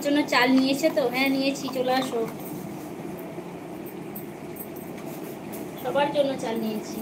জন্য চাল নিয়েছে তো? হ্যাঁ নিয়েছি, চলে আসো। সবার জন্য চাল নিয়েছি।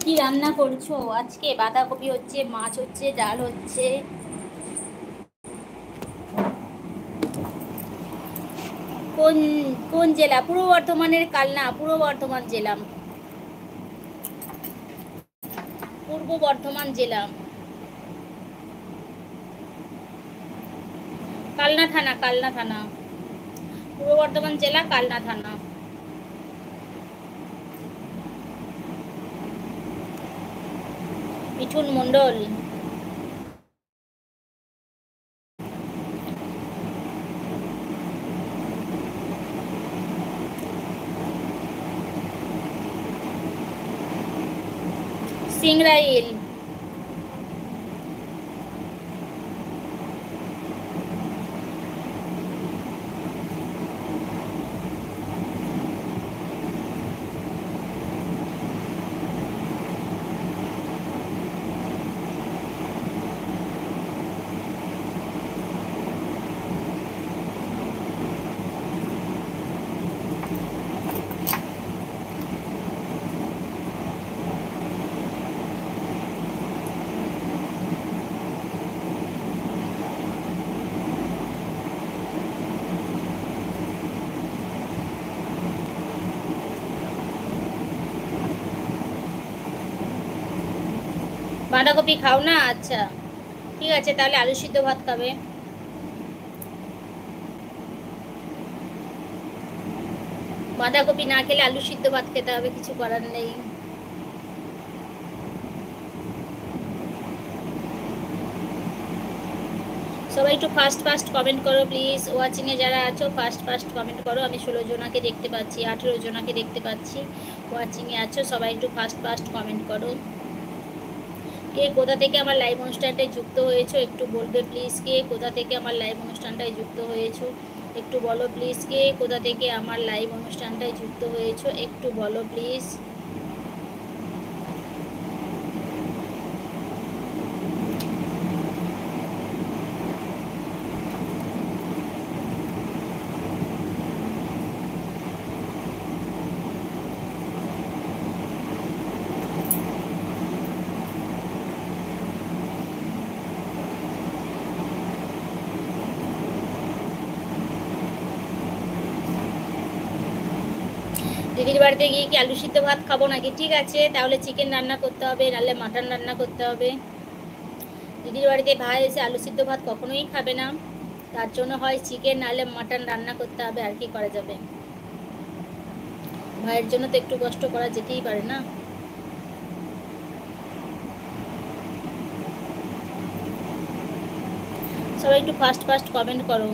কি রান্না করছো আজকে? বাঁধাকপি হচ্ছে, মাছ হচ্ছে, ডাল হচ্ছে। কোন কোন জেলা? পূর্ব বর্ধমানের কালনা, পূর্ব বর্ধমান জেলা। পূর্ব বর্ধমান জেলা, কালনা থানা, কালনা থানা। পূর্ব বর্ধমান জেলা, কালনা থানা। মিঠুন মণ্ডল। সিংরাইল। বাঁধাকপি খাও না? আচ্ছা ঠিক আছে, তাহলে আলু সিদ্ধ ভাত খাবে। বাঁধাকপি না খেলে আলু সিদ্ধ ভাত খেতে হবে, কিছু করার নেই। সবাই একটু ফাস্ট ফাস্ট কমেন্ট করো প্লিজ। ওয়াচিং এ যারা আছো ফাস্ট ফাস্ট কমেন্ট করো। আমি 16 জনাকে দেখতে পাচ্ছি, 18 জনাকে দেখতে পাচ্ছি ওয়াচিং এ আছো। সবাই একটু ফাস্ট ফাস্ট কমেন্ট করো। কে কোথা থেকে আমার লাইভ অনুষ্ঠানটায় যুক্ত হয়েছো একটু বলবে প্লিজ। কে কোথা থেকে আমার লাইভ অনুষ্ঠানটায় যুক্ত হয়েছো একটু বলো প্লিজ। কে কোথা থেকে আমার লাইভ অনুষ্ঠানটায় যুক্ত হয়েছো একটু বলো প্লিজ। দিদির বাড়িতে গিয়ে কি আলু সিদ্ধ ভাত খাবো নাকি? ঠিক আছে, তাহলে চিকেন রান্না করতে হবে, নাহলে মাটন রান্না করতে হবে। দিদির বাড়িতে ভাই এসে আলু সিদ্ধ ভাত কখনোই খাবে না, তার জন্য হয় চিকেন নাহলে মাটন রান্না করতে হবে। আর কি করা যাবে? ভাইয়ের জন্য তো একটু কষ্ট করা যেতেই পারে না। সবাই একটু ফাস্ট ফাস্ট কমেন্ট করো।